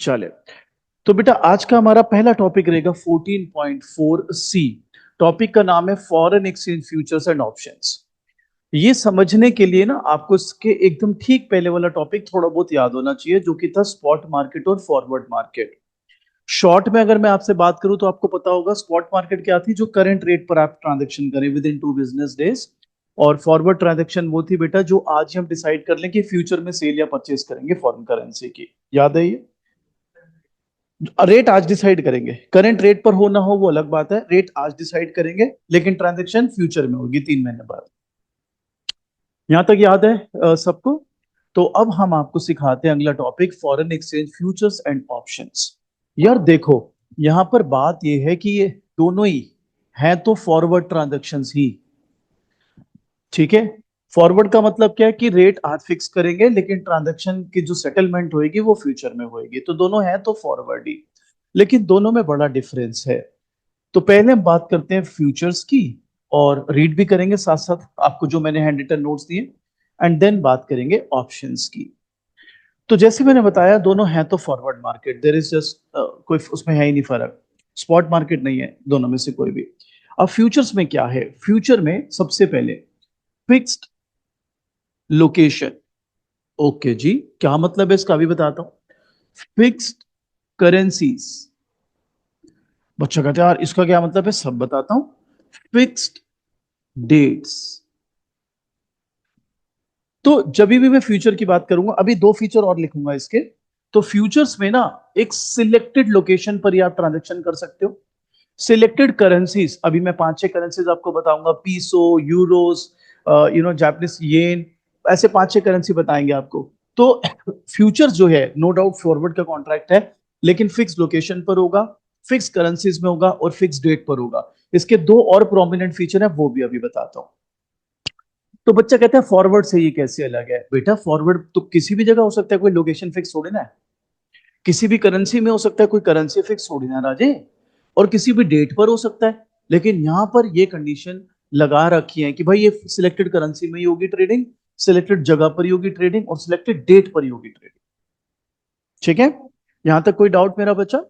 चले। तो बेटा आज का हमारा पहला टॉपिक रहेगा 14.4 सी। टॉपिक का नाम है foreign exchange futures and options. ये समझने के लिए ना आपको इसके एकदम ठीक पहले वाला टॉपिक थोड़ा बहुत याद होना चाहिए, जो कि था स्पॉट मार्केट और फॉरवर्ड मार्केट। शॉर्ट में अगर मैं आपसे बात करूं तो आपको पता होगा स्पॉट मार्केट क्या थी, जो करंट रेट पर आप ट्रांजेक्शन करें विद इन 2 बिजनेस डेज। और फॉरवर्ड ट्रांजेक्शन वो थी बेटा जो आज ही हम डिसाइड कर लें कि फ्यूचर में सेल या परचेज करेंगे फॉरेन करेंसी की। याद है ये? रेट आज डिसाइड करेंगे, करंट रेट पर हो ना हो वो अलग बात है, रेट आज डिसाइड करेंगे लेकिन ट्रांजैक्शन फ्यूचर में होगी 3 महीने बाद। यहां तक याद है सबको? तो अब हम आपको सिखाते हैं अगला topic, foreign exchange futures and options. यार देखो, यहां पर बात यह है कि ये दोनों ही हैं तो फॉरवर्ड ट्रांजैक्शंस ही। ठीक है। फॉरवर्ड का मतलब क्या है कि रेट आज फिक्स करेंगे लेकिन ट्रांजैक्शन की जो सेटलमेंट होगी वो फ्यूचर में होगी, तो दोनों है तो फॉरवर्ड ही। लेकिन दोनों में बड़ा डिफरेंस है। तो पहले हम बात करते हैं फ्यूचर्स की, और रीड भी करेंगे साथ साथ आपको जो मैंने हैंड रिटन नोट्स दिए। एंड देन बात करेंगे ऑप्शंस की। तो जैसे मैंने बताया दोनों हैं तो forward market, there is just कोई उसमें है ही नहीं फर्क। स्पॉट मार्केट नहीं है दोनों में से कोई भी। अब फ्यूचर्स में क्या है? फ्यूचर में सबसे पहले फिक्स्ड लोकेशन। ओके जी, क्या मतलब है इसका अभी बताता हूं। Fixed currencies. बच्चा कहते हैं यार इसका क्या मतलब है, सब बताता हूं। Fixed dates. तो जब भी मैं फ्यूचर की बात करूंगा, अभी दो फीचर और लिखूंगा इसके। तो फ्यूचर्स में ना एक सिलेक्टेड लोकेशन पर ही आप ट्रांजेक्शन कर सकते हो। सिलेक्टेड करेंसीज, अभी मैं 5-6 करेंसीज आपको बताऊंगा, पीसो, यूरोस, जापानीज येन, ऐसे 5-6 करेंसी बताएंगे आपको। तो फ्यूचर्स जो है नो डाउट फॉरवर्ड का कॉन्ट्रैक्ट है, लेकिन फिक्स लोकेशन पर होगा, फिक्स करेंसीज में होगा और फिक्स डेट पर होगा। इसके दो और प्रोमिनेंट फीचर है, वो भी अभी बताता हूं। तो बच्चा कहता है फॉरवर्ड से ये कैसे अलग है? बेटा फॉरवर्ड तो किसी भी जगह हो सकता है, कोई लोकेशन फिक्स थोड़ी ना है। किसी भी करेंसी में हो सकता है, कोई करेंसी फिक्स थोड़ी ना राजे। और किसी भी डेट पर हो सकता है। लेकिन यहां पर ये कंडीशन लगा रखी है कि भाई ये सिलेक्टेड करेंसी में ही होगी ट्रेडिंग, सिलेक्टेड जगह पर ही होगी ट्रेडिंग और सिलेक्टेड डेट पर ही होगी ट्रेडिंग। ठीक है। यहां तक कोई डाउट मेरा बच्चा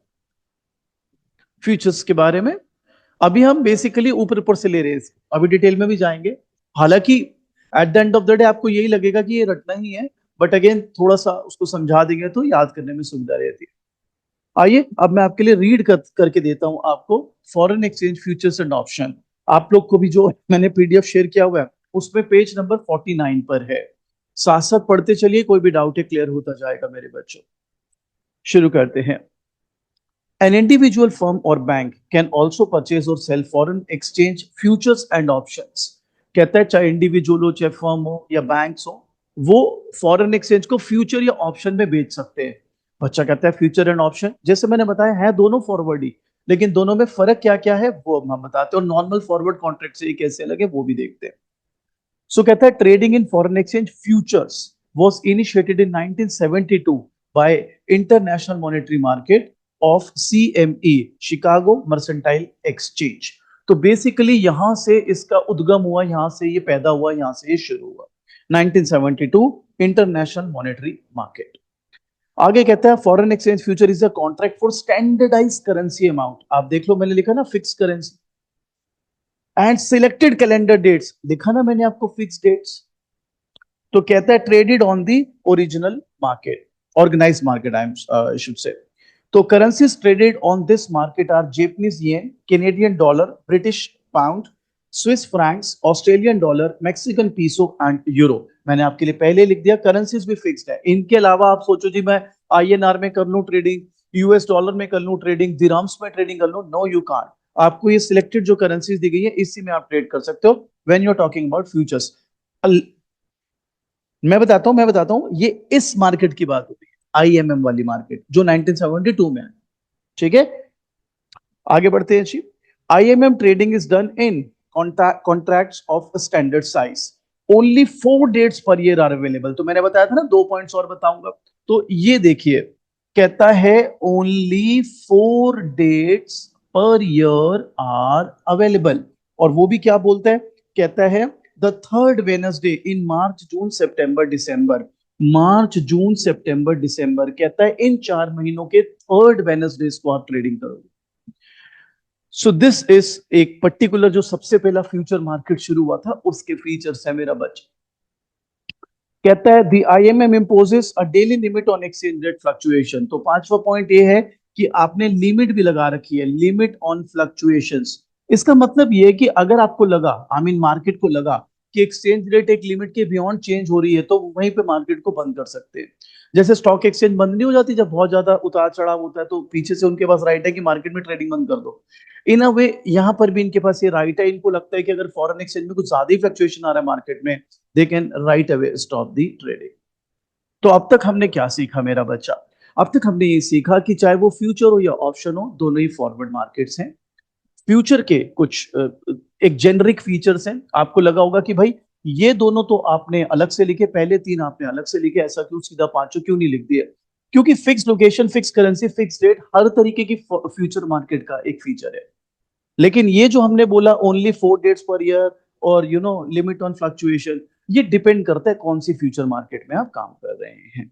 फ्यूचर्स के बारे में? अभी हम बेसिकली ऊपर ऊपर से ले रहे हैं, अभी डिटेल में भी जाएंगे। हालांकि at the end of the day आपको यही लगेगा कि ये रटना ही है, बट अगेन थोड़ा सा उसको समझा देंगे तो याद करने में सुविधा रहती है। आइए अब मैं आपके लिए रीड करके देता हूं आपको foreign exchange futures and option. आप लोग को भी जो मैंने पीडीएफ शेयर किया हुआ है उसमें पेज नंबर 49 पर है। साथ साथ पढ़ते चलिए, कोई भी डाउट है क्लियर होता जाएगा मेरे बच्चों। शुरू करते हैं। An individual firm or bank can also purchase or sell foreign exchange futures and options। कहता है चाहे इंडिविजुअल हो, चाहे फर्म हो या बैंक्स हो, वो फॉरेन एक्सचेंज को फ्यूचर या ऑप्शन में बेच सकते हैं। बच्चा कहता है फ्यूचर एंड ऑप्शन जैसे मैंने बताया है दोनों फॉरवर्ड ही, लेकिन दोनों में फर्क क्या क्या है वो हम बताते हैं, और नॉर्मल फॉरवर्ड कॉन्ट्रैक्ट से ये कैसे अलग है वो भी देखते हैं। सो कहता है trading in foreign exchange futures was initiated in 1972 bye international monetary market of CME, Chicago mercantile exchange. तो बेसिकली यहां से इसका उद्गम हुआ, यहां से ये पैदा हुआ, यहां से ये शुरू हुआ। 1972 इंटरनेशनल मॉनेटरी मार्केट। आगे कहता है foreign exchange future is a contract for standardize currency amount. आप देख लो मैंने लिखा ना fix currency and selected calendar dates, लिखा ना मैंने आपको फिक्स डेट्स। तो कहता है traded on the original market, organize market I should say. तो currencies traded on this market are Japanese yen, Canadian dollar, British pound, Swiss francs, Australian dollar, Mexican peso and euro. मैंने आपके लिए पहले लिख दिया करेंसीज भी fixed है। इनके अलावा आप सोचो जी मैं आईएनआर में कर लूं ट्रेडिंग, यूएस डॉलर में कर लूं ट्रेडिंग, दिरहम्स में ट्रेडिंग कर लूं, नो यू कांट। आपको ये सिलेक्टेड जो करेंसीज दी गई है इसी में आप ट्रेड कर सकते हो when you are talking about futures. मैं बताता हूं ये इस मार्केट की बात होती है, आईएमएम वाली मार्केट जो 1972 में है। ठीक है। आगे बढ़ते हैं जी। IMM trading is done in contracts of standard size, only 4 dates per year are available. तो मैंने बताया था ना 2 पॉइंट्स और बताऊंगा। तो ये देखिए कहता है only 4 dates per year are available. और वो भी क्या बोलता है? कहता है the third Wednesday in March June September December, March, June, September, December, कहता है इन 4 महीनों के थर्ड वेडनेसडे को आप ट्रेडिंग करोगे। सो दिस इज एक पर्टिकुलर जो सबसे पहला फ्यूचर मार्केट शुरू हुआ था उसके फीचर्स है मेरा बच्चा। कहता है the IMM imposes a daily limit on exchange rate fluctuation. तो पांचवा पॉइंट ये है कि आपने लिमिट भी लगा रखी है, लिमिट ऑन फ्लक्चुएशंस। इसका मतलब ये है कि अगर आपको लगा, आई मीन मार्केट को लगा कि एक्सचेंज रेट एक लिमिट के बियॉन्ड चेंज हो रही है, तो वहीं पे मार्केट को बंद कर सकते हैं। जैसे स्टॉक एक्सचेंज बंद नहीं हो जाती जब बहुत ज्यादा उतार चढ़ाव होता है, तो पीछे से उनके पास राइट है कि मार्केट में ट्रेडिंग बंद कर दो। इन अ वे यहां पर भी इनके पास ये राइट है। इनको लगता है कि अगर फॉरेन एक्सचेंज में कुछ ज्यादा ही फ्लक्चुएशन आ रहा है मार्केट में, they can write away stop the trading. तो अब तक हमने क्या सीखा मेरा बच्चा? अब तक हमने ये सीखा कि चाहे वो फ्यूचर हो या ऑप्शन हो, दोनों ही फॉरवर्ड मार्केट्स हैं। फ्यूचर के कुछ एक जेनरिक फीचर्स हैं। आपको लगा होगा कि भाई ये दोनों तो आपने अलग से लिखे, पहले तीन आपने अलग से लिखे, ऐसा क्यों सीधा पांचों क्यों नहीं लिख दिया? क्योंकि fix location, fix currency, fix rate हर तरीके की फ्यूचर मार्केट का एक फीचर है। लेकिन ये जो हमने बोला ओनली 4 डेट्स पर ईयर और लिमिट ऑन फ्लक्चुएशन, ये डिपेंड करता है कौन सी फ्यूचर मार्केट में आप काम कर रहे हैं।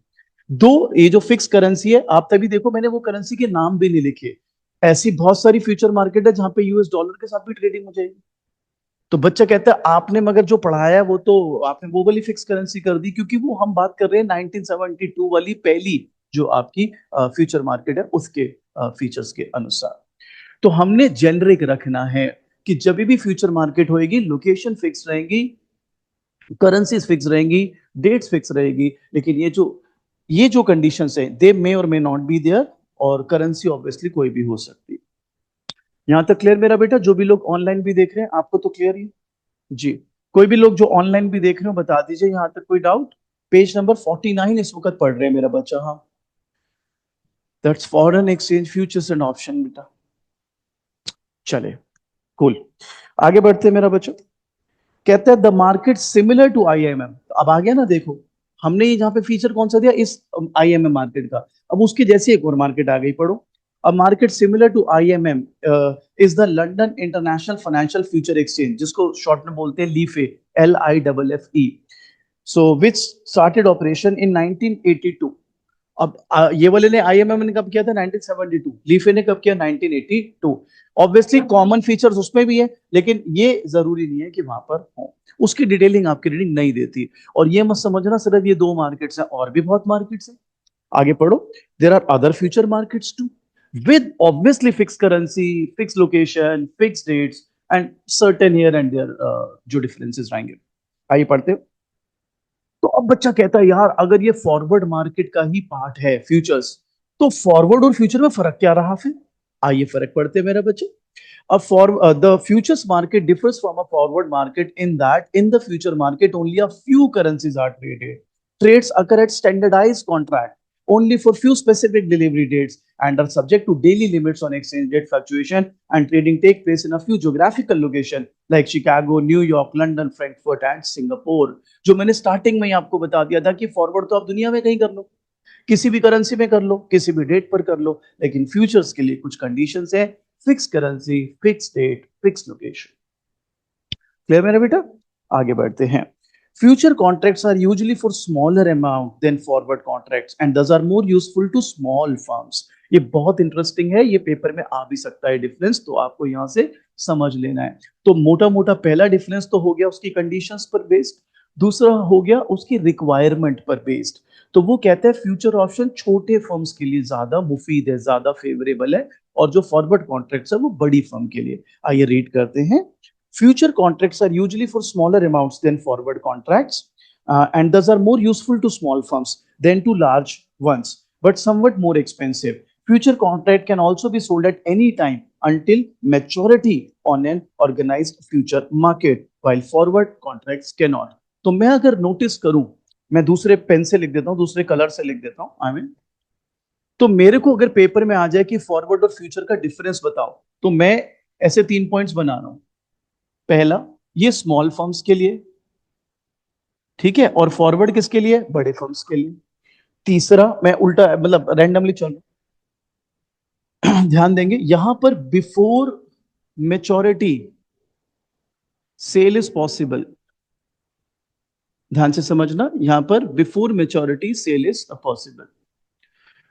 दो, ये जो फिक्स करेंसी है, आप तभी देखो मैंने वो करेंसी के नाम भी नहीं लिखे। ऐसी बहुत सारी फ्यूचर मार्केट है जहां पे यूएस डॉलर के साथ भी ट्रेडिंग हो जाएगी। तो बच्चा कहता है आपने मगर जो पढ़ाया है वो तो आपने वो वाली फिक्स करेंसी कर दी, क्योंकि वो हम बात कर रहे हैं 1972 वाली पहली जो आपकी फ्यूचर मार्केट है उसके फीचर्स के अनुसार। तो हमने जेनरिक रखना है कि जब भी फ्यूचर मार्केट होएगी लोकेशन फिक्स रहेगी, करेंसीज फिक्स रहेंगी, डेट्स फिक्स रहेगी, लेकिन ये जो कंडीशंस है दे मे और मे नॉट बी देयर, और करेंसी ऑब्वियसली कोई भी हो सकती है। यहां तक क्लियर मेरा बेटा? जो भी लोग ऑनलाइन भी देख रहे हैं आपको तो क्लियर ही? जी। कोई भी लोग जो ऑनलाइन भी देख रहे हो बता दीजिए यहां तक कोई डाउट? पेज नंबर 49 इस वक्त पढ़ रहे हैं मेरा बच्चा। हाँ, that's foreign exchange futures and option बेटा। चले, कूल। आगे बढ़ते हैं मेरा बच्चा। कहता है the market similar to IMM. अब आ गया ना, देखो हमने ये जहां पे फीचर कौन सा दिया, इस आईएमएम मार्केट का। अब उसकी जैसी एक और मार्केट आ गई, पढ़ो। A market similar to IMM is the London International Financial Future Exchange, जिसको शॉर्ट में बोलते हैं LIFFE, LIFFE। So which started operation in 1982। अब ये वाले ने आईएमएम ने कब किया था? 1972। लीफे ने कब किया? 1982। ऑब्वियसली कॉमन फीचर्स उसमें भी है, लेकिन ये जरूरी नहीं है कि वहां पर हो। उसकी डिटेलिंग आपकी रीडिंग नहीं देती। और ये मत समझना सिर्फ ये दो मार्केट्स हैं, और भी बहुत मार्केट्स हैं। आगे पढ़ो। There are other future markets too with obviously fix currency, fix location, fix dates and certain here and there जो डिफरेंसेस रहेंगे। आइए पढ़ते हैं। तो अब बच्चा कहता है यार अगर ये फॉरवर्ड मार्केट का ही पार्ट है फ्यूचर्स, तो फॉरवर्ड और फ्यूचर में फर्क क्या रहा फिर? आइए फर्क पढ़ते हैं मेरा बच्चे। The futures market differs from a forward market in that in the future market only a few currencies are traded. Trades occur at standardized contract only for few specific delivery dates and are subject to daily limits on exchange rate fluctuation, and trading take place in a few geographical locations like Chicago, New York, London, Frankfurt and Singapore. जो मैंने starting में ही आपको बता दिया था कि forward तो आप दुनिया में कहीं कर लो, किसी भी करेंसी में कर लो, किसी भी डेट पर कर लो, लेकिन फ्यूचर्स के लिए कुछ कंडीशंस है। Fix currency, fix date, fix location. Clear मेरा बेटा? आगे बढ़ते हैं। Future contracts are usually for smaller amount than forward contracts and thus are more useful to small firms. ये बहुत इंटरेस्टिंग है, ये पेपर में आ भी सकता है डिफरेंस, तो आपको यहां से समझ लेना है। तो मोटा मोटा पहला डिफरेंस तो हो गया उसकी कंडीशंस पर बेस्ड, दूसरा हो गया उसकी रिक्वायरमेंट पर बेस्ड। तो वो कहता है फ्यूचर ऑप्शन छोटे फर्म्स के लिए ज्यादा मुफीद है, ज्यादा फेवरेबल है, और जो फॉरवर्ड कॉन्ट्रैक्ट्स है वो बड़ी फर्म के लिए। आइए रीड करते हैं। Future contracts are usually for smaller amounts than forward contracts, and thus are more useful to small firms than to large ones, but somewhat more expensive. Future contract can also be sold at any time until maturity on an organized future market, while forward contracts cannot. तो मैं अगर notice करूं, मैं दूसरे pen से लिख देता हूं, दूसरे कलर से लिख देता हूं, आई मीन, तो मेरे को अगर पेपर में आ जाए कि फॉरवर्ड और फ्यूचर का डिफरेंस बताओ, तो मैं ऐसे 3 पॉइंट्स बना रहा हूं। पहला, ये स्मॉल फर्म्स के लिए, ठीक है, और फॉरवर्ड किसके लिए? बड़े फर्म्स के लिए। तीसरा, मैं उल्टा मतलब रैंडमली चल ध्यान देंगे यहां पर, before maturity sale is possible. ध्यान से समझना, यहां पर before maturity sale is possible.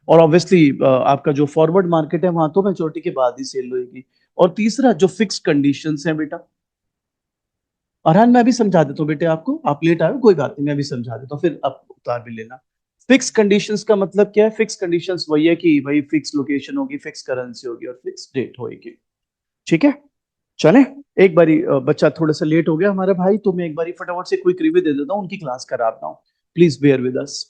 और ऑब्वियसली आपका जो फॉरवर्ड मार्केट है वहां तो मेच्योरिटी के बाद ही सेल होगी। और तीसरा जो फिक्स कंडीशंस है बेटा, अरहान मैं भी समझा देता हूँ बेटे आपको, आप लेट आए हो कोई बात नहीं, मैं भी समझा देता हूँ, फिर आप उतार भी लेना। फिक्स कंडीशंस का मतलब क्या है? फिक्स कंडीशंस वही है कि भाई फिक्स लोकेशन होगी, फिक्स करेंसी होगी और फिक्स डेट होगी। ठीक है, चले। एक बारी बच्चा थोड़ा सा लेट हो गया हमारा भाई, तो मैं एक बारी फटाफट से क्विक रिव्यू दे देता हूँ, उनकी क्लास कराता हूँ। Please bear with us.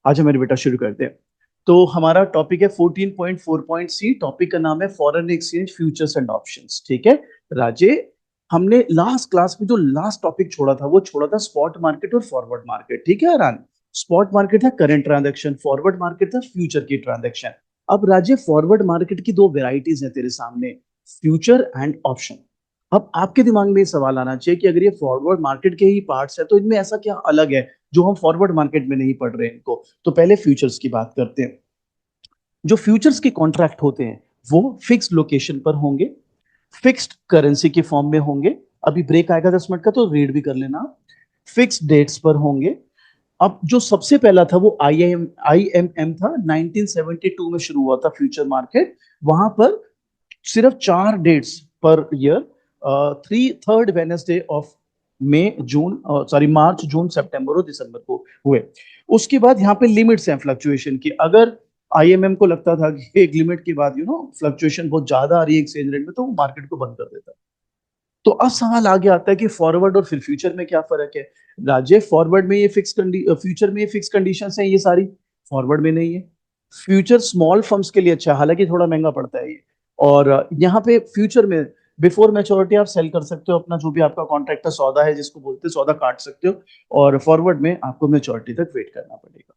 आज मेरे बेटा शुरू करते हैं। तो हमारा टॉपिक है 14.4.सी, टॉपिक का नाम है foreign exchange futures and options. ठीक है राजे, हमने लास्ट क्लास में जो लास्ट टॉपिक छोड़ा था वो छोड़ा था स्पॉट मार्केट और फॉरवर्ड मार्केट। ठीक है अरान, स्पॉट मार्केट था करंट ट्रांजैक्शन, फॉरवर्ड मार्केट था फ्यूचर की ट्रांजैक्शन। अब राजे फॉरवर्ड मार्केट की दो वेराइटीज है तेरे सामने, फ्यूचर एंड ऑप्शन। अब आपके दिमाग में ये सवाल आना चाहिए कि अगर ये फॉरवर्ड मार्केट के ही पार्ट्स है तो इनमें ऐसा क्या अलग है जो हम फॉरवर्ड मार्केट में नहीं पढ़ रहे हैं इनको। तो पहले फ्यूचर्स की बात करते हैं। जो फ्यूचर्स के कॉन्ट्रैक्ट होते हैं वो फिक्स लोकेशन पर होंगे, फिक्स्ड करेंसी के फॉर्म में होंगे। अभी ब्रेक आएगा 10 मिनट का तो रीड भी कर लेना। फिक्स डेट्स पर होंगे। अब जो सबसे पहला था वो IMM था, 1972 में शुरू हुआ था फ्यूचर मार्केट। वहां पर सिर्फ 4 dates per year, third Wednesday of June, sorry March June सितंबर और दिसंबर को हुए। उसके बाद यहाँ पे लिमिट्स हैं फ्लक्चुएशन की। अगर IMM को लगता था कि एक लिमिट के बाद फ्लक्चुएशन बहुत ज्यादा आ रही है एक्सचेंज रेट में, तो वो मार्केट को बंद कर देता। तो अब सवाल आगे आता है कि फॉरवर्ड और फिर फ्यूचर में क्या फर्क है? राजे फॉरवर्ड में ये फ्यूचर में ये फिक्स कंडीशंस हैं ये सारी, फॉरवर्ड में नहीं है। फ्यूचर स्मॉल फर्म्स के लिए अच्छा है, हालांकि थोड़ा महंगा पड़ता है ये। और यहाँ पे फ्यूचर में बिफोर मैच्योरिटी आप सेल कर सकते हो अपना जो भी आपका कॉन्ट्रैक्ट है, सौदा है जिसको बोलते हैं, सौदा काट सकते हो। और फॉरवर्ड में आपको मैच्योरिटी तक वेट करना पड़ेगा।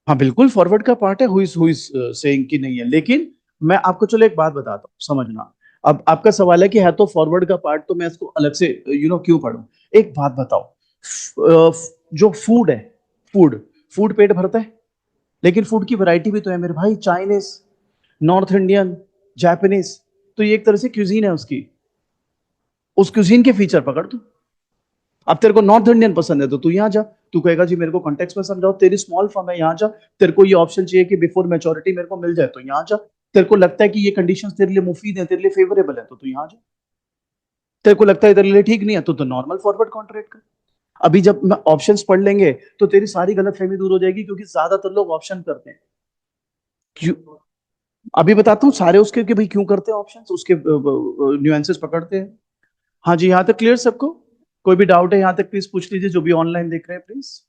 हाँ बिल्कुल फॉरवर्ड का पार्ट है, हुई सेइंग कि नहीं है, लेकिन मैं आपको चलो एक बात बताता हूँ समझना। अब आपका सवाल है कि है तो फॉरवर्ड का पार्ट, तो मैं इसको अलग से क्यों पढूं? एक बात बताओ, जो फूड है, फूड फूड पेट भरता है, लेकिन फूड की वैरायटी भी तो है मेरे भाई, चाइनीज, नॉर्थ इंडियन, जापानीज। तो ये एक तरह से क्यूजीन है उसकी, उस क्यूजीन के फीचर पकड़ तू। अब तेरे को नॉर्थ इंडियन पसंद है तो तू यहाँ जा, तू कहेगा जी मेरे को कॉन्टेक्स्ट में समझाओ, तेरी स्मॉल फर्म है यहाँ जा। तेरे को ये ऑप्शन चाहिए कि बिफोर मैच्योरिटी मेरे को मिल जाए तो यहाँ जा। तेरे को लगता है कि ये कंडीशंस तेरे लिए मुफीद है, तेरे लिए फेवरेबल है, तो तू यहाँ जा। तेरे को लगता है तेरे लिए ठीक नहीं है तो नॉर्मल फॉरवर्ड कॉन्ट्रैक्ट कर। अभी जब ऑप्शंस पढ़ लेंगे तो तेरी सारी गलतफहमी दूर हो जाएगी, क्योंकि ज्यादातर लोग ऑप्शन करते हैं। क्यों? अभी बताता हूँ सारे उसके कि भाई क्यों करते हैं ऑप्शंस, उसके न्यूएंसेस पकड़ते हैं। हाँ जी, यहाँ तक क्लियर सबको? कोई भी डाउट है यहाँ तक प्लीज पूछ लीजिए, जो भी ऑनलाइन देख रहे हैं प्लीज।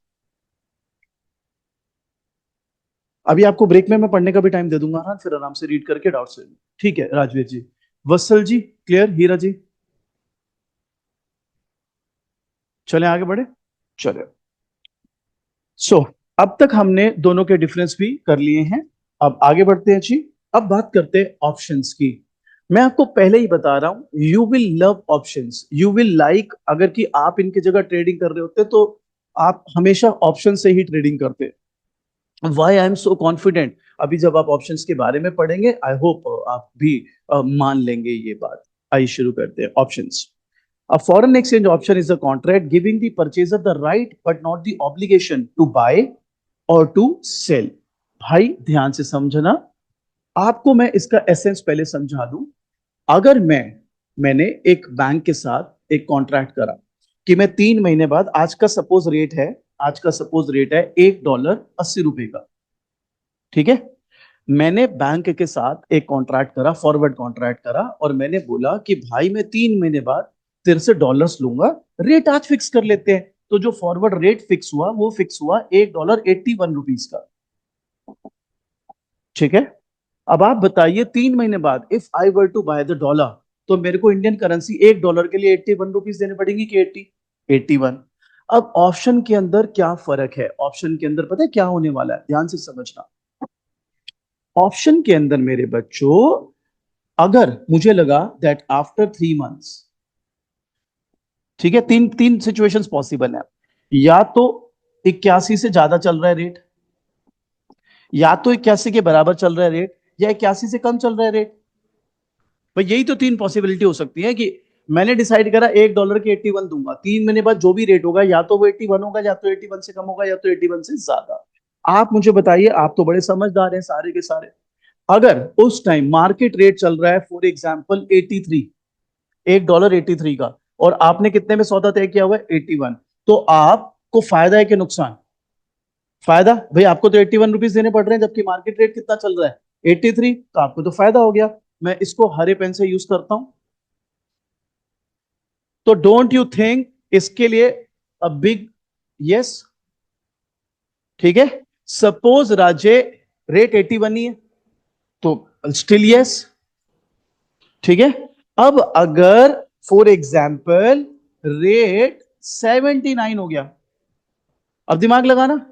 अभी आपको ब्रेक में मैं पढ़ने का भी टाइम दे दूंगा ना, फिर आराम से रीड करके डाउट्स ले लो। ठीक है राजवीर जी, वत्सल जी क्लियर, हीरा जी चले आगे बढ़े, चले। सो अब तक हमने दोनों के डिफरेंस भी कर लिए हैं, अब आगे बढ़ते हैं जी। अब बात करते हैं ऑप्शंस की। मैं आपको पहले ही बता रहा हूं, you will love options, you will like. अगर कि आप इनकी जगह ट्रेडिंग कर रहे होते तो आप हमेशा ऑप्शन से ही ट्रेडिंग करते। Why I am so confident, अभी जब आप ऑप्शंस के बारे में पढ़ेंगे आई होप आप भी मान लेंगे ये बात। आइए शुरू करते हैं options. A foreign exchange option is a contract giving the purchaser the right but not the obligation to buy or to sell। भाई ध्यान से समझना, आपको मैं इसका एसेंस पहले समझा दूं। अगर मैंने एक बैंक के साथ एक कॉन्ट्रैक्ट करा कि मैं 3 महीने बाद, आज का सपोज रेट है $1.80 का। ठीक है, मैंने बैंक के साथ एक कॉन्ट्रैक्ट करा, फॉरवर्ड कॉन्ट्रैक्ट करा, और मैंने बोला कि भाई मैं 3 महीने बाद तेरे से डॉलर्स लूंगा, रेट आज फिक्स कर लेते हैं। तो जो फॉरवर्ड रेट फिक्स हुआ वो फिक्स हुआ $1.81 का। ठीक है, अब आप बताइए 3 महीने बाद if I were to buy the dollar, तो मेरे को इंडियन करेंसी $1 के लिए ₹81 देने पड़ेंगे कि 81। अब ऑप्शन के अंदर क्या फर्क है? ऑप्शन के अंदर पता है क्या होने वाला है? ध्यान से समझना। ऑप्शन के अंदर मेरे बच्चों, अगर मुझे लगा दैट आफ्टर 3 मंथ्स, ठीक है, तीन तीन सिचुएशंस पॉसिबल है। या तो 81 से ज्यादा चल रहा है रेट, या तो 81 के बराबर चल रहा है रेट, या 81 से कम चल रहा है रेट। भाई यही तो तीन पॉसिबिलिटी हो सकती है कि मैंने डिसाइड करा $1 के 81 दूंगा, 3 महीने बाद जो भी रेट होगा या तो वो 81 होगा, या तो 81 से कम होगा, या तो 81 से ज्यादा। आप मुझे बताइए, आप तो बड़े समझदार हैं सारे के सारे। अगर उस टाइम मार्केट रेट चल रहा है फॉर एग्जाम्पल 83, $1 83 का, और आपने कितने में सौदा तय किया हुआ है 81, तो आपको फायदा है कि नुकसान? फायदा भाई, आपको तो 81 रुपीज देने पड़ रहे हैं, जबकि मार्केट रेट कितना चल रहा है 83, तो आपको तो फायदा हो गया। मैं इसको हरे पेन से यूज करता हूं। तो डोंट यू थिंक इसके लिए अ बिग यस? ठीक है, सपोज राजे रेट 81 ही है, तो स्टिल यस। ठीक है, अब अगर फॉर एग्जाम्पल रेट 79 हो गया, अब दिमाग लगाना।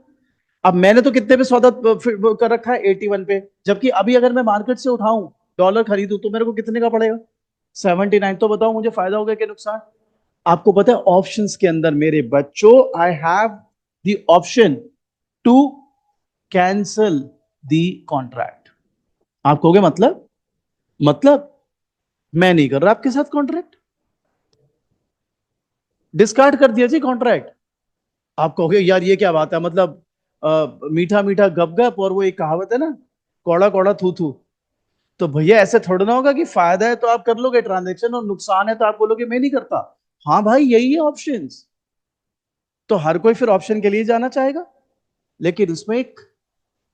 अब मैंने तो कितने पे सौदा कर रखा है 81 पे, जबकि अभी अगर मैं मार्केट से उठाऊं डॉलर खरीदूं तो मेरे को कितने का पड़ेगा 79। तो बताओ मुझे फायदा होगा कि नुकसान? आपको पता है ऑप्शंस के अंदर मेरे बच्चों, I have the option to cancel the contract. आप कहोगे मतलब मैं नहीं कर रहा आपके साथ कॉन्ट्रैक्ट, डिस्कार्ड कर दिया जी कॉन्ट्रैक्ट। आप कहोगे यार ये क्या बात है, मतलब मीठा मीठा गप गप, और वो एक कहावत है ना, कौड़ा कौड़ा थू थू। तो भैया ऐसे थोड़ा ना होगा कि फायदा है तो आप कर लोगे ट्रांजेक्शन, और नुकसान है तो आप बोलोगे मैं नहीं करता। हाँ भाई, यही है ऑप्शंस। तो हर कोई फिर ऑप्शन के लिए जाना चाहेगा, लेकिन उसमें एक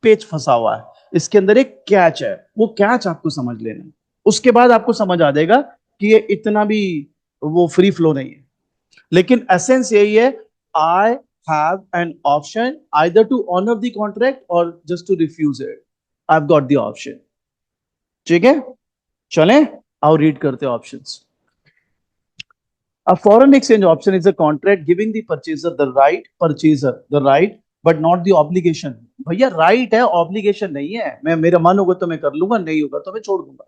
पेच फंसा हुआ है, इसके अंदर एक कैच है, वो कैच आपको समझ लेना है। उसके बाद आपको समझ आ जाएगा कि ये इतना भी वो फ्री फ्लो नहीं है। लेकिन एसेंस यही है, I have an option either to honour the contract और just to refuse it. I have got the option. ठीक है, चलें, आओ रीड करते हैं options. A foreign exchange option is a contract giving the purchaser the right but not the obligation। भैया right है, obligation नहीं है। मैं मेरा मन होगा तो मैं कर लूंगा, नहीं होगा तो मैं छोड़ दूंगा।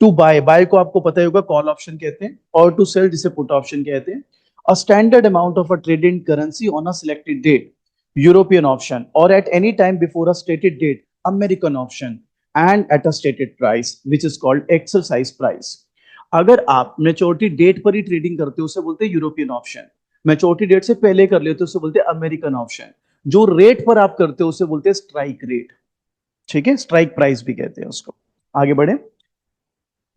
टू बाय, बाय को आपको पता ही होगा कॉल ऑप्शन कहते हैं, और टू सेल जिसे पुट ऑप्शन कहते हैं। A standard amount of a traded currency on a selected date, European option, और at any time before a stated date, American option, and at a stated price which is called exercise price. अगर आप maturity date पर ही trading करते हो उसे बोलते हैं European option, maturity date से पहले कर लेते हो उसे बोलते हैं अमेरिकन ऑप्शन, जो रेट पर आप करते हो उसे बोलते हैं स्ट्राइक रेट। ठीक है, स्ट्राइक प्राइस भी कहते हैं उसको। आगे बढ़े।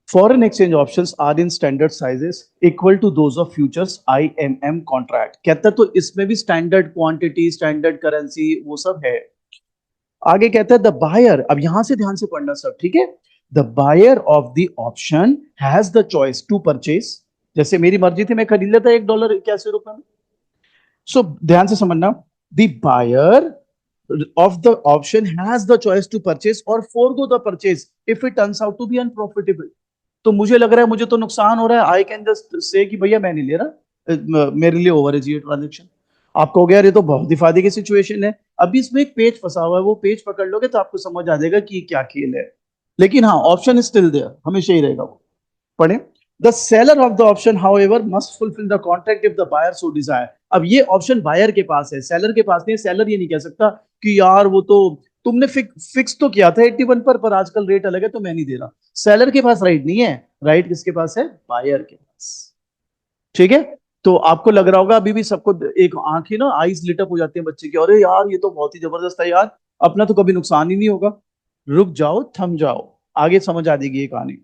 Foreign exchange options are in standard sizes equal to those of futures IMM contract। कहता है तो इसमें भी स्टैंडर्ड क्वांटिटी, स्टैंडर्ड करेंसी, वो सब है। आगे कहता है द बायर, अब यहां से ध्यान से पढ़ना सब, ठीक है। The buyer of the option has the choice to purchase. जैसे मेरी मर्जी थी, मैं खरीद लेता $1 81 में। सो ध्यान से समझना, the buyer of the option has the choice to purchase or forego the purchase if it turns out to be unprofitable। तो मुझे लग रहा है मुझे तो नुकसान हो रहा है, आई कैन जस्ट से कि भैया मैं नहीं ले रहा, मेरे लिए ओवर है जी ये ट्रांजेक्शन। आप कहोगे यार ये तो बहुत ही फायदे की सिचुएशन है। अभी इसमें एक पेज फंसा हुआ है, वो पेज पकड़ लोगे तो आपको समझ आ जाएगा कि क्या खेल है। लेकिन हाँ, ऑप्शन इज स्टिल देयर, हमेशा ही रहेगा वो। पढ़े। The seller of the option however must fulfil the contract if the buyer so desire. अब ये ऑप्शन बायर के पास है, सेलर के पास नहीं। सेलर ये नहीं कह सकता कि यार वो तो तुमने फिक्स तो किया था 81 पर आजकल रेट अलग है तो मैं नहीं दे रहा। सेलर के पास राइट नहीं है, राइट किसके पास है? बायर के पास। ठीक है। तो आपको लग रहा होगा अभी भी सबको, एक आंखें ना आईज लिट अप हो जाती है बच्चे की, अरे यार ये तो बहुत ही जबरदस्त है यार, अपना तो कभी नुकसान ही नहीं होगा। रुक जाओ, थम जाओ, आगे समझ आ जाएगी ये कहानी।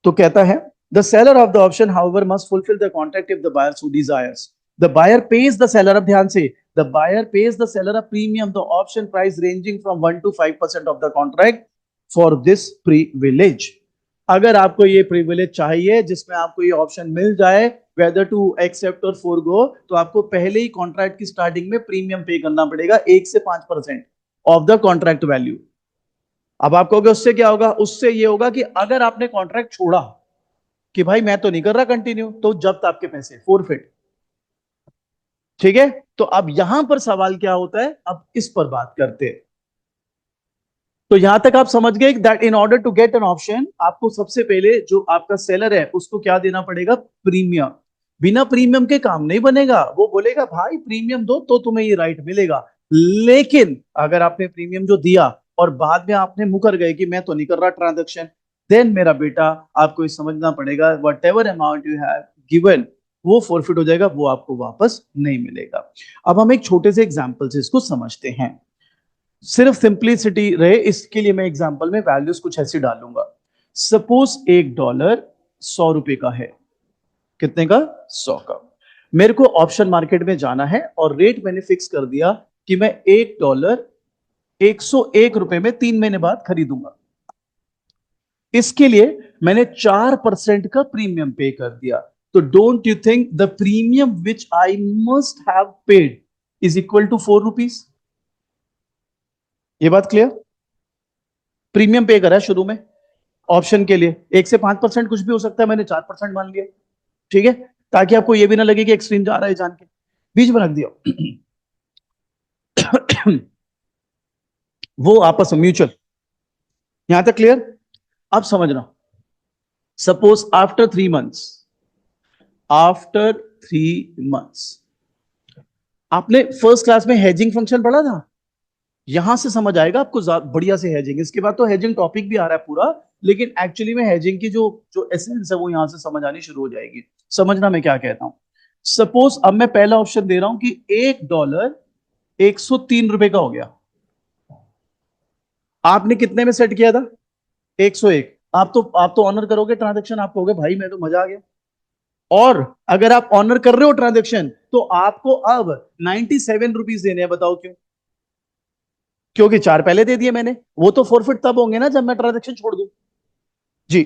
तो कहता है the seller of the option however must fulfil the contract if the buyer so desires. The buyer pays the seller, अब ध्यान से, the buyer pays the seller a premium the option price ranging from 1 to 5% of the contract for this privilege. अगर आपको ये privilege चाहिए जिसमें आपको ये ऑप्शन मिल जाए वेदर टू एक्सेप्ट और फोरगो, तो आपको पहले ही कॉन्ट्रैक्ट की स्टार्टिंग में प्रीमियम पे करना पड़ेगा 1 से 5% ऑफ द कॉन्ट्रैक्ट वैल्यू। अब आप कहोगे उससे क्या होगा? उससे ये होगा कि अगर आपने कॉन्ट्रैक्ट छोड़ा कि भाई मैं तो नहीं कर रहा कंटिन्यू, तो जब्त आपके पैसे, फोरफिट। ठीक है। तो अब यहां पर सवाल क्या होता है, अब इस पर बात करते हैं। तो यहां तक आप समझ गए that in order to get an option, आपको सबसे पहले जो आपका सेलर है उसको क्या देना पड़ेगा? प्रीमियम। बिना प्रीमियम के काम नहीं बनेगा। वो बोलेगा भाई प्रीमियम दो तो तुम्हें ये राइट मिलेगा। लेकिन अगर आपने प्रीमियम जो दिया और बाद में आपने मुकर गए कि मैं तो नहीं कर रहा ट्रांजेक्शन, देन मेरा बेटा आपको ये समझना पड़ेगा what ever amount you have given वो फॉरफिट हो जाएगा, वो आपको वापस नहीं मिलेगा। अब हम एक छोटे से एग्जांपल से इसको समझते हैं, सिर्फ सिंप्लिसिटी रहे इसके लिए मैं एग्जांपल में वैल्यूज कुछ ऐसी डालूंगा। सपोज $1 100 का है, कितने का? 100 का। मेरे को ऑप्शन मार्केट में जाना है और रेट मैंने फिक्स कर दिया कि मैं $1 101 में 3 महीने बाद खरीदूंगा। इसके लिए मैंने 4% का प्रीमियम पे कर दिया। तो don't you think the premium which I must have paid is equal to ₹4? ये बात क्लियर? प्रीमियम पे करा है शुरू में ऑप्शन के लिए, 1 से 5% कुछ भी हो सकता है, मैंने 4% मान लिया, ठीक है, ताकि आपको ये भी ना लगे कि एक्सट्रीम जा रहा है जान के, बीच में रख दिया। वो आपस में म्यूचुअल, यहां तक क्लियर? अब समझना, suppose after 3 months, after 3 months आपने फर्स्ट क्लास में हेजिंग फंक्शन पढ़ा था, यहां से समझ आएगा आपको बढ़िया से हेजिंग। इसके बाद तो हेजिंग टॉपिक भी आ रहा है पूरा, लेकिन एक्चुअली में हेजिंग की जो जो एसेंस है वो यहां से समझ आनी शुरू हो जाएगी। समझना मैं क्या कहता हूं। सपोज अब मैं पहला ऑप्शन दे रहा हूं कि $1 103 का हो गया। आपने कितने में सेट किया था? 101। आप तो ऑनर करोगे ट्रांजेक्शन, आप कहोगे भाई मैं तो मजा आ गया। और अगर आप ऑनर कर रहे हो ट्रांजेक्शन तो आपको अब ₹97 देने हैं। बताओ क्यों? क्योंकि 4 पहले दे दिए मैंने, वो तो फॉरफिट तब होंगे ना जब मैं ट्रांजेक्शन छोड़ दूं। जी,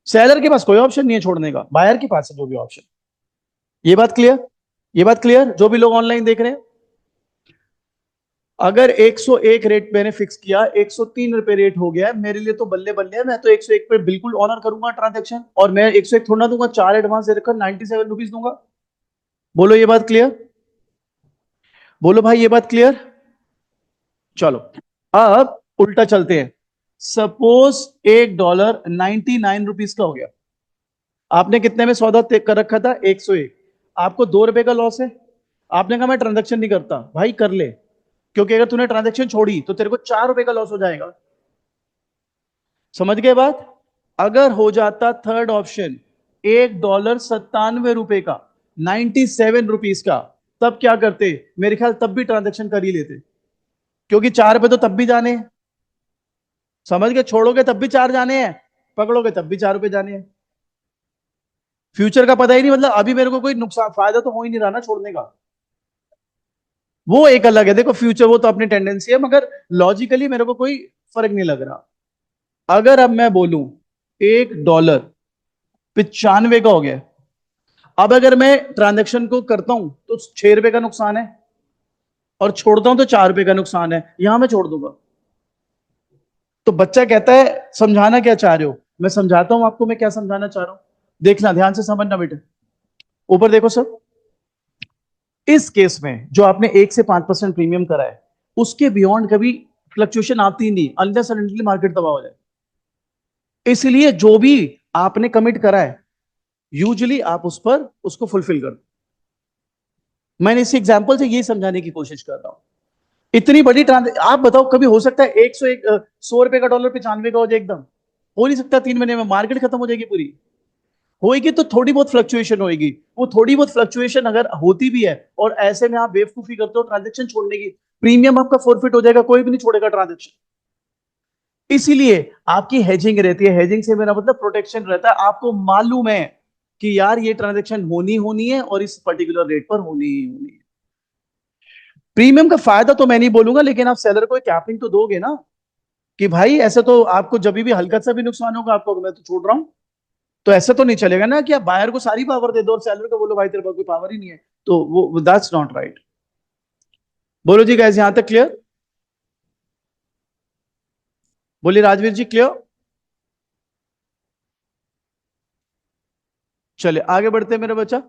सेलर के पास कोई ऑप्शन नहीं है छोड़ने का, बायर के पास है जो भी ऑप्शन। ये बात क्लियर? ये बात क्लियर जो भी लोग ऑनलाइन देख रहे हैं? अगर 101 रेट मैंने फिक्स किया, ₹103 रेट हो गया, मेरे लिए तो बल्ले बल्ले है, मैं तो 101 पे बिल्कुल ऑनर करूंगा ट्रांजेक्शन, और मैं 101 थोड़ा दूंगा, 4 एडवांस दे रखा, ₹97 दूंगा। बोलो ये बात क्लियर? बोलो भाई ये बात क्लियर? चलो अब उल्टा चलते हैं। सपोज $1 ₹99 का हो गया। आपने कितने में सौदा तय कर रखा था? 101। आपको ₹2 का लॉस है। आपने कहा मैं ट्रांजेक्शन नहीं करता। भाई कर ले, क्योंकि अगर तूने ट्रांजेक्शन छोड़ी तो तेरे को ₹4 का लॉस हो जाएगा। समझ गए बात? अगर हो जाता थर्ड ऑप्शन $1 97 का, ₹97 का, तब क्या करते? मेरे ख्याल तब भी ट्रांजेक्शन कर ही लेते, क्योंकि 4 पे तो तब भी जाने हैं। समझ गए? छोड़ोगे तब भी 4 जाने हैं, पकड़ोगे तब भी ₹4 जाने हैं। फ्यूचर का पता ही नहीं, मतलब अभी मेरे को कोई नुकसान फायदा तो हो ही नहीं रहा ना छोड़ने का। वो एक अलग है, देखो फ्यूचर वो तो अपनी टेंडेंसी है, मगर लॉजिकली मेरे को कोई फर्क नहीं लग रहा। अगर अब मैं बोलूं $1 95 का हो गया, अब अगर मैं ट्रांजेक्शन को करता हूं तो ₹6 का नुकसान है, और छोड़ता हूं तो ₹4 का नुकसान है, यहां मैं छोड़ दूंगा। तो बच्चा कहता है समझाना क्या चाह रहे हो? मैं समझाता हूं आपको मैं क्या समझाना चाह रहा हूं, देखना ध्यान से समझना बेटे। ऊपर देखो सर, इस केस में जो आपने 1 से 5% प्रीमियम करा है, उसके बियॉन्ड कभी फ्लक्चुएशन आती ही नहीं, अनलेस सडनली मार्केट तबाह हो जाए। इसलिए जो भी आपने कमिट करा है, यूजुअली आप उस पर उसको फुलफिल कर दो। मैंने इस एग्जांपल से यही समझाने की कोशिश कर रहा हूं। इतनी बड़ी आप बताओ, कभी हो सकता है 101 ₹100 का डॉलर 95 का हो जाए एकदम? हो नहीं सकता। 3 महीने में मार्केट खत्म हो जाएगी पूरी। होएगी तो थोड़ी बहुत फ्लक्चुएशन होएगी। वो थोड़ी बहुत फ्लक्चुएशन अगर होती भी है और ऐसे में आप बेवकूफी करते हो ट्रांजेक्शन छोड़ने की, प्रीमियम आपका फॉरफिट हो जाएगा, कोई भी नहीं छोड़ेगा ट्रांजेक्शन। इसीलिए आपकी हेजिंग रहती है। हेजिंग से मेरा मतलब प्रोटेक्शन रहता है। आपको मालूम है कि यार ये ट्रांजेक्शन होनी होनी है और इस पर्टिकुलर रेट पर होनी ही होनी है। प्रीमियम का फायदा तो मैं नहीं बोलूंगा, लेकिन आप सेलर को कैपिंग तो दोगे ना, कि भाई ऐसे तो आपको जब भी हल्का सा भी नुकसान होगा आपको, मैं तो छोड़ रहा हूं। तो ऐसा तो नहीं चलेगा ना कि आप बायर को सारी पावर दे दो और सेलर को बोलो भाई तेरे पास कोई पावर ही नहीं है। तो वो दैट्स नॉट राइट। बोलो जी गाइस, यहां तक क्लियर? बोलिए राजवीर जी, क्लियर? चलिए आगे बढ़ते हैं मेरा बच्चा।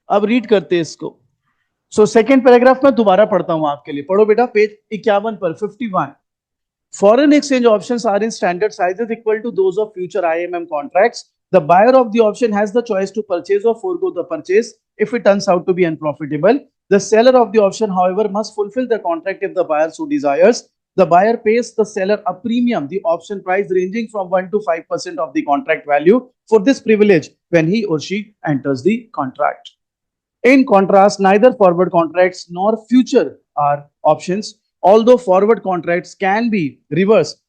अब रीड करते हैं इसको। सो सेकेंड पैराग्राफ में दोबारा पढ़ता हूं आपके लिए, पढ़ो बेटा पेज 51 पर 51। Foreign exchange options are in standard sizes equal to those of future IMM contracts. The buyer of the option has the choice to purchase or forego the purchase if it turns out to be unprofitable. The seller of the option, however, must fulfill the contract if the buyer so desires. The buyer pays the seller a premium, the option price ranging from 1 to 5% of the contract value for this privilege when he or she enters the contract. In contrast, neither forward contracts nor future are options. Although forward contracts can be reversed,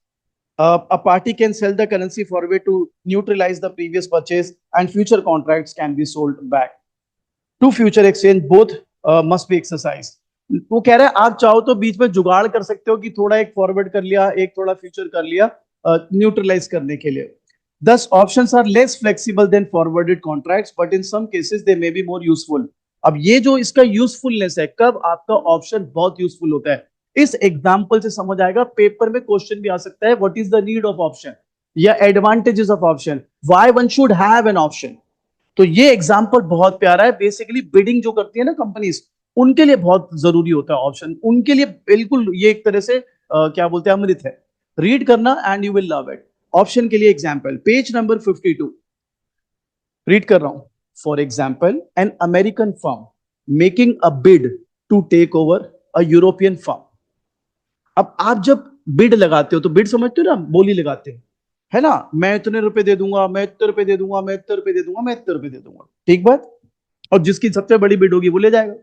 a party can sell the currency forward to neutralize the previous purchase, and future contracts can be sold back. To future exchange, both must be exercised. वो कह रहा है आप चाहो तो बीच में जुगाड़ कर सकते हो कि थोड़ा एक फॉरवर्ड कर लिया, एक थोड़ा फ्यूचर कर लिया, न्यूट्रलाइज करने के लिए. Thus, options are less flexible than forwarded contracts, but in some cases they may be more useful. अब ये जो इसका यूजफुलनेस है, कब आपका ऑप्शन बहुत यूजफुल होता है, इस एग्जांपल से समझ आएगा. पेपर में क्वेश्चन भी आ सकता है, what is the need of option या advantages of option, why one should have an option. तो ये एग्जांपल बहुत प्यारा है. बेसिकली बिडिंग जो करती है ना कंपनीज, उनके लिए बहुत जरूरी होता है ऑप्शन. उनके लिए बिल्कुल ये एक तरह से क्या बोलते हैं, अमृत है. रीड करना and you will love it. Option के लिए एग्जांपल, पेज नंबर 52 रीड कर रहा हूं. For example, an American firm making a bid to take over a European firm. अब आप जब बिड लगाते हो तो बिड समझते हो ना, बोली लगाते हो, है ना. मैं इतने रुपए दे दूंगा, मैं इतने रुपए दे दूंगा, मैं इतने रुपए दे दूंगा, मैं इतने रुपए दे दूंगा, ठीक बात. और जिसकी सबसे बड़ी बिड होगी वो ले जाएगा.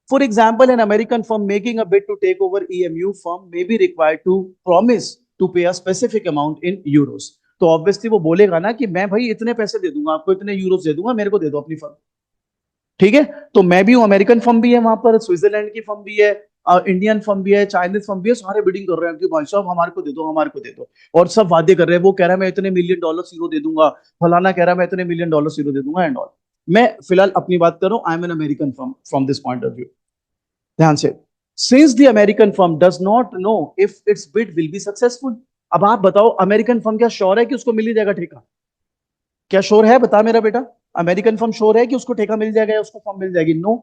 For example, an American firm making a bid to take over EMU firm may be required to promise to pay a specific amount in euros. तो ऑब्वियसली वो बोलेगा ना कि मैं भाई इतने पैसे दे दूंगा आपको, इतने यूरोस दे दूंगा, मेरे को दे दो अपनी फर्म. ठीक है, तो मैं भी हूं, अमेरिकन फर्म भी है वहां पर, स्विट्जरलैंड की फर्म भी है, इंडियन फर्म भी है, चाइनीज फर्म भी है. सारे बिडिंग कर रहे हैं कि भाई साहब हमारे को दे दो, हमारे को दे दो. और सब वादे कर रहे हैं. वो कह रहा है मैं इतने $1 million यूरो दे दूंगा, फलाना कह रहा है मैं इतने $1 million यूरो दे दूंगा एंड ऑल. मैं फिलहाल अपनी बात कर रहा हूं. I am N American firm from this point of view. ध्यान से. Since the American firm does not know if it's bid will be successful. अब आप बताओ, अमेरिकन फर्म क्या श्योर है कि उसको मिल ही जाएगा ठेका? क्या श्योर है? बता मेरा बेटा, अमेरिकन फर्म श्योर है कि उसको ठेका मिल जाएगा या उसको फर्म मिल जाएगी? नो.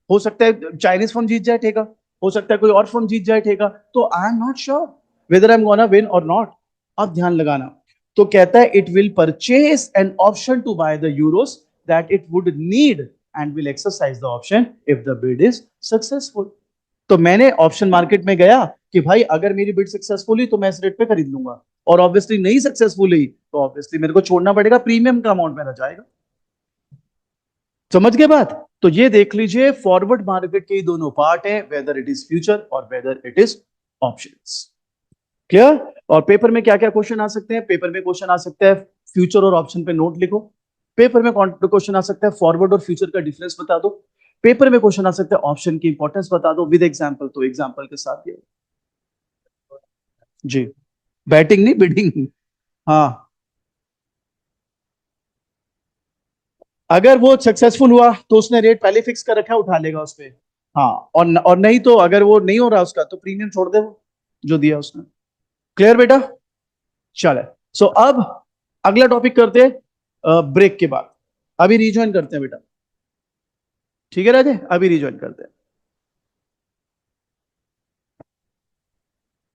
हो सकता है चाइनीज फर्म जीत जाए ठेका, हो सकता है कोई और फर्म जीत जाए ठेका. तो I am not sure whether I am gonna win और नॉट. अब ध्यान लगाना. तो कहता है it will purchase an option to buy the euros that it would need and will exercise the option if the bid is successful. तो मैंने option market में गया कि भाई अगर मेरी बिड सक्सेसफुल हुई तो मैं इस रेट पे खरीद लूंगा, और ऑब्वियसली नहीं सक्सेसफुल हुई तो ऑब्वियसली मेरे को छोड़ना पड़ेगा, प्रीमियम का अमाउंट मेरा जाएगा. समझ गए बात? तो ये देख लीजिए, फॉरवर्ड मार्केट के दोनों पार्ट है, वेदर इट इज फ्यूचर और whether it is options. Clear? और पेपर में क्या क्या क्वेश्चन आ सकते हैं? पेपर में क्वेश्चन आ सकता है फ्यूचर और ऑप्शन पे नोट लिखो. पेपर में क्वेश्चन आ सकता है फॉरवर्ड और फ्यूचर का डिफरेंस बता दो. पेपर में क्वेश्चन आ सकता है ऑप्शन की इंपॉर्टेंस बता दो विद एग्जांपल. तो एग्जांपल के साथ ये जी, बैटिंग नहीं बिडिंग. हाँ, अगर वो सक्सेसफुल हुआ तो उसने रेट पहले फिक्स कर रखा है, उठा लेगा उस पे. हाँ, और नहीं तो अगर वो नहीं हो रहा उसका तो प्रीमियम छोड़ दे वो जो दिया उसने. क्लियर बेटा? चले. सो अब अगला टॉपिक करते हैं ब्रेक के बाद. अभी रिज्वाइन करते हैं बेटा. ठीक है राजे, अभी रिज्वाइन करते हैं.